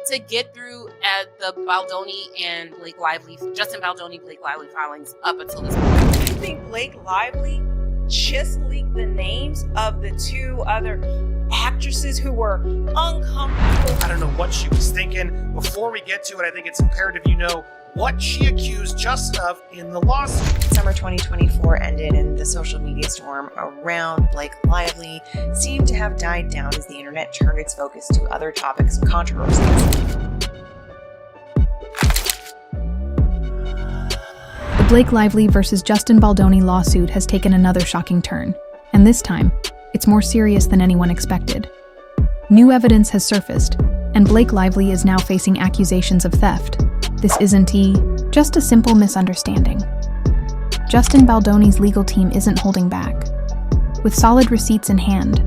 to get through at the Baldoni and Blake Lively, Justin Baldoni, Blake Lively filings up until this point. Do you think Blake Lively just leaked the names of the two other actresses who were uncomfortable? I don't know what she was thinking. Before we get to it, I think it's imperative you know what she accused Justin of in the lawsuit. Summer 2024 ended and the social media storm around Blake Lively seemed to have died down as the internet turned its focus to other topics and controversies. The Blake Lively versus Justin Baldoni lawsuit has taken another shocking turn, and this time, it's more serious than anyone expected. New evidence has surfaced, and Blake Lively is now facing accusations of theft. This isn't just a simple misunderstanding. Justin Baldoni's legal team isn't holding back. With solid receipts in hand,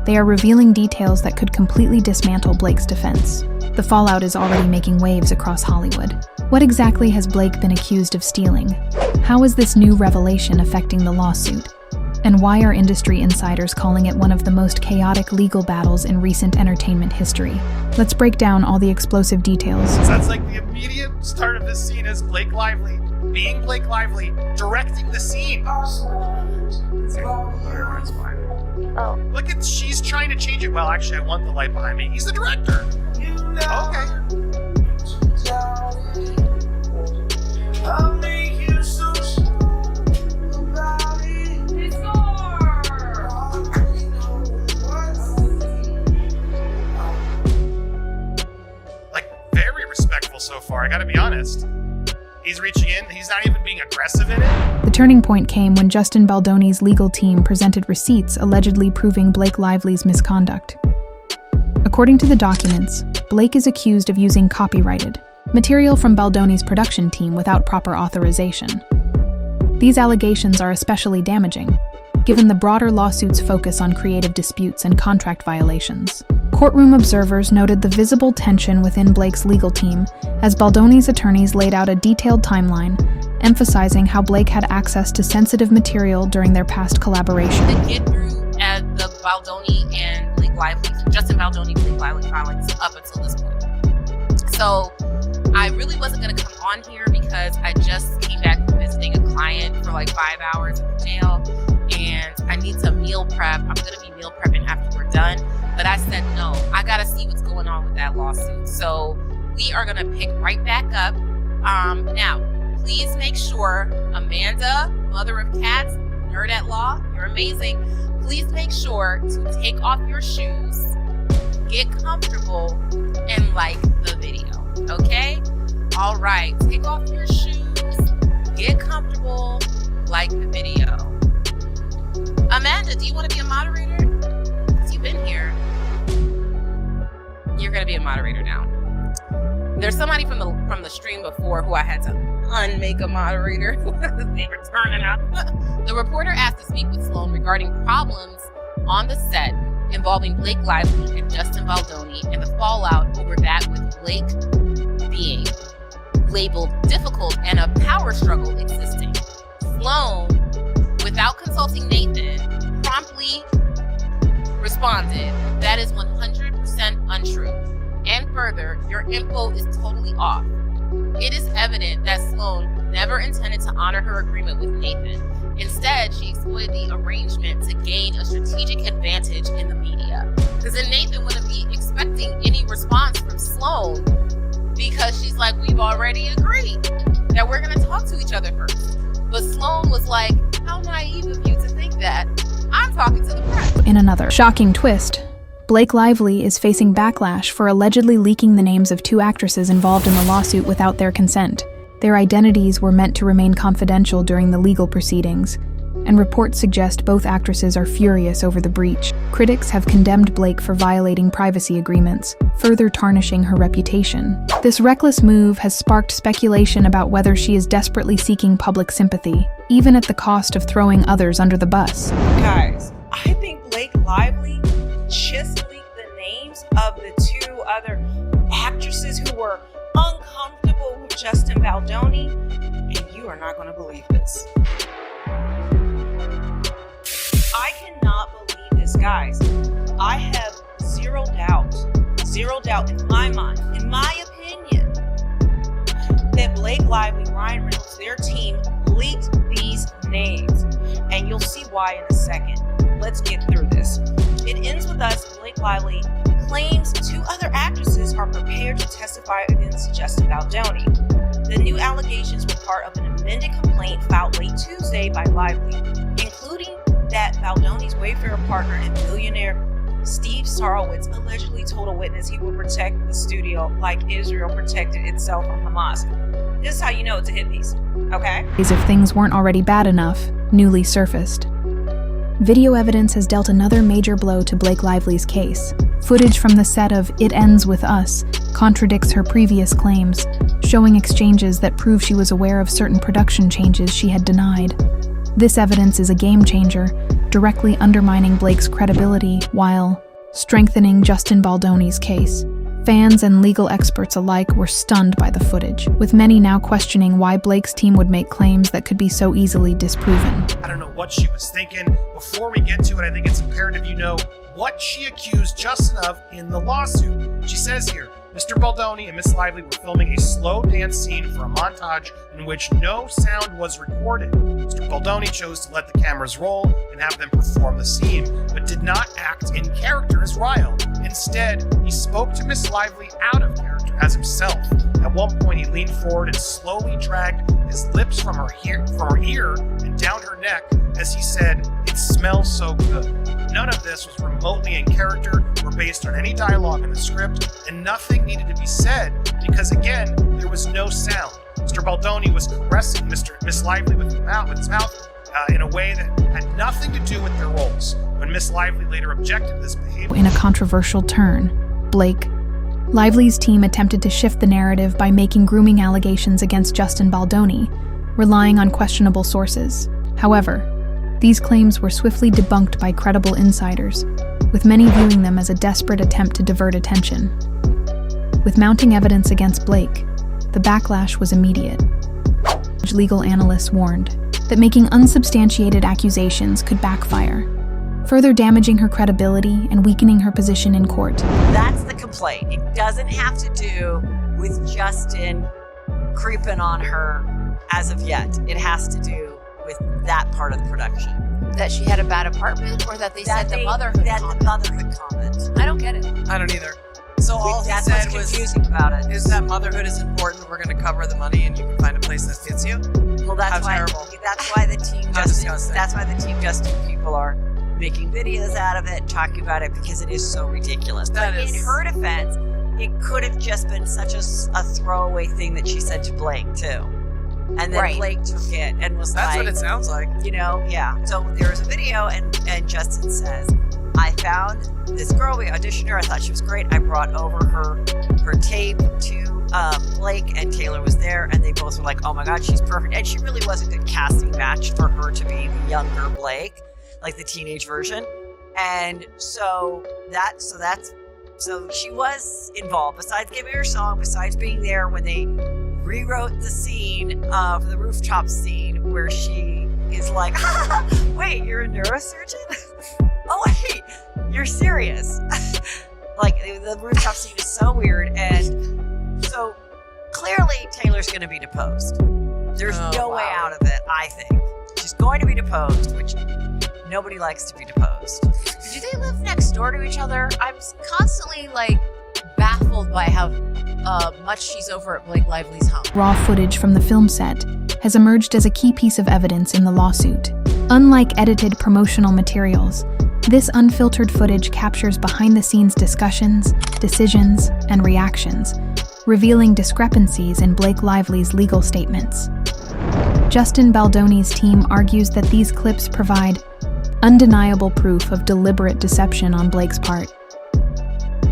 they are revealing details that could completely dismantle Blake's defense. The fallout is already making waves across Hollywood. What exactly has Blake been accused of stealing? How is this new revelation affecting the lawsuit? And why are industry insiders calling it one of the most chaotic legal battles in recent entertainment history? Let's break down all the explosive details. So that's like the immediate start of this scene is Blake Lively, being Blake Lively, directing the scene. Oh. Look at, she's trying to change it. Well, actually, I want the light behind me. He's the director. Okay. So far, I gotta be honest. He's reaching in, he's not even being aggressive in it. The turning point came when Justin Baldoni's legal team presented receipts allegedly proving Blake Lively's misconduct. According to the documents, Blake is accused of using copyrighted material from Baldoni's production team without proper authorization. These allegations are especially damaging, given the broader lawsuit's focus on creative disputes and contract violations. Courtroom observers noted the visible tension within Blake's legal team as Baldoni's attorneys laid out a detailed timeline, emphasizing how Blake had access to sensitive material during their past collaboration. To get through at the Baldoni and Blake Lively, Justin Baldoni, Blake Lively filings up until this point. So I really wasn't going to come on here because I just came back from visiting a client for like 5 hours in jail, and I need to meal prep. I'm going to be meal prepping after we're done. But I said, no, I got to see what's going on with that lawsuit. So we are going to pick right back up. Now, please make sure, Amanda, mother of cats, nerd at law, you're amazing. Please make sure to take off your shoes, get comfortable, and like the video, okay? All right, take off your shoes, get comfortable, like the video. Amanda, do you want to be a moderator? Because you've been here. You're going to be a moderator now. There's somebody from the stream before who I had to unmake a moderator. They were turning up. The reporter asked to speak with Sloan regarding problems on the set involving Blake Lively and Justin Baldoni and the fallout over that with Blake being labeled difficult and a power struggle existing. Sloan, without consulting Nathan, promptly responded, "That is 100% untrue. And further, your info is totally off. It is evident that Sloan never intended to honor her agreement with Nathan. Instead, she exploited the arrangement to gain a strategic advantage in the media." Because then Nathan wouldn't be expecting any response from Sloan because she's like, we've already agreed that we're going to talk to each other first. But Sloan was like, how naive of you to think that. I'm talking to the press. In another shocking twist, Blake Lively is facing backlash for allegedly leaking the names of two actresses involved in the lawsuit without their consent. Their identities were meant to remain confidential during the legal proceedings, and reports suggest both actresses are furious over the breach. Critics have condemned Blake for violating privacy agreements, further tarnishing her reputation. This reckless move has sparked speculation about whether she is desperately seeking public sympathy, even at the cost of throwing others under the bus. Guys, I think Blake Lively just leaked the names of the two other actresses who were uncomfortable with Justin Baldoni, and you are not going to believe this. I cannot believe this, guys. I have zero doubt in my mind, in my Lively, Ryan Reynolds, their team leaked these names, and you'll see why in a second. Let's get through this. It ends with us. Blake Lively claims 2 other actresses are prepared to testify against Justin Baldoni. The new allegations were part of an amended complaint filed late Tuesday by Lively, including that Baldoni's Wayfair partner and billionaire Steve Sarowitz allegedly told a witness he would protect the studio like Israel protected itself from Hamas. This is how you know it's a hit piece, okay? As if things weren't already bad enough, newly surfaced. Video evidence has dealt another major blow to Blake Lively's case. Footage from the set of It Ends With Us contradicts her previous claims, showing exchanges that prove she was aware of certain production changes she had denied. This evidence is a game changer, directly undermining Blake's credibility while strengthening Justin Baldoni's case. Fans and legal experts alike were stunned by the footage, with many now questioning why Blake's team would make claims that could be so easily disproven. I don't know what she was thinking. Before we get to it, I think it's imperative you know what she accused Justin of in the lawsuit. She says here, Mr. Baldoni and Miss Lively were filming a slow dance scene for a montage in which no sound was recorded. Mr. Baldoni chose to let the cameras roll and have them perform the scene, but did not act in character as Ryle. Instead, he spoke to Miss Lively out of character as himself. At one point, he leaned forward and slowly dragged his lips from her ear and down her neck as he said, "It smells so good." None of this was remotely in character or based on any dialogue in the script, and nothing needed to be said because, again, there was no sound. Mr. Baldoni was caressing Miss Lively with his mouth in a way that had nothing to do with their roles. When Miss Lively later objected to this behavior, In a controversial turn, Blake Lively's team attempted to shift the narrative by making grooming allegations against Justin Baldoni, relying on questionable sources. However, these claims were swiftly debunked by credible insiders, with many viewing them as a desperate attempt to divert attention. With mounting evidence against Blake, the backlash was immediate. Legal analysts warned that making unsubstantiated accusations could backfire, further damaging her credibility and weakening her position in court. That's the complaint. It doesn't have to do with Justin creeping on her as of yet. It has to do with that part of the production. That she had a bad apartment, or that they said the motherhood comment? The motherhood comment. I don't get it. I don't either. So all he That's said what's was, confusing about it. is that motherhood is important, we're going to cover the money and you can find a place that fits you? Well, that's How why. terrible. That's why the team How disgusting. That's why the team Justin people are making videos out of it, talking about it because it is so ridiculous. That But is- in her defense, it could have just been such a throwaway thing that she said to Blake too, and then Right. Blake took it and was That's like, what it sounds like. you know, yeah. So there was a video, and Justin says, I found this girl, we auditioned her, I thought she was great. I brought over her tape to Blake, and Taylor was there, and they both were like, oh my God, she's perfect. And she really was a good casting match for her to be the younger Blake, like the teenage version. And so she was involved, besides giving her song, besides being there when they rewrote the scene for the rooftop scene where she is like, wait, you're a neurosurgeon? Oh wait, you're serious. Like, the rooftop scene is so weird, and so clearly Taylor's going to be deposed. There's no way out of it, I think. She's going to be deposed, which nobody likes to be deposed. Do they live next door to each other? I'm constantly baffled by how much she's over at Blake Lively's home. Raw footage from the film set has emerged as a key piece of evidence in the lawsuit. Unlike edited promotional materials, this unfiltered footage captures behind-the-scenes discussions, decisions, and reactions, revealing discrepancies in Blake Lively's legal statements. Justin Baldoni's team argues that these clips provide undeniable proof of deliberate deception on Blake's part.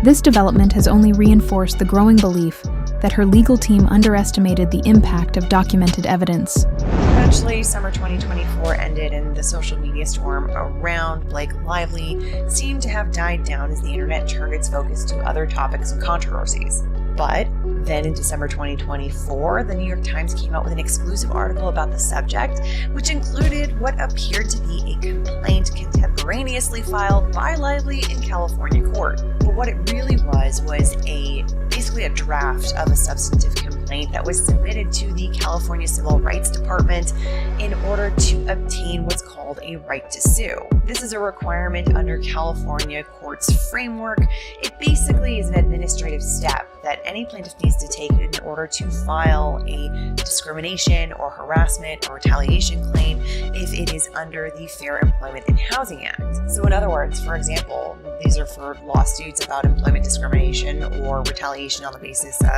This development has only reinforced the growing belief that her legal team underestimated the impact of documented evidence. Eventually, summer 2024 ended and the social media storm around Blake Lively seemed to have died down as the internet turned its focus to other topics and controversies. But then in December 2024, the New York Times came out with an exclusive article about the subject, which included what appeared to be a complaint contemporaneously filed by Lively in California court. But what it really was basically a draft of a substantive complaint that was submitted to the California Civil Rights Department in order to obtain what's called a right to sue. This is a requirement under California courts framework. It basically is an administrative step that any plaintiff needs to take in order to file a discrimination or harassment or retaliation claim if it is under the Fair Employment and Housing Act. So in other words, for example, these are for lawsuits about employment discrimination or retaliation on the basis of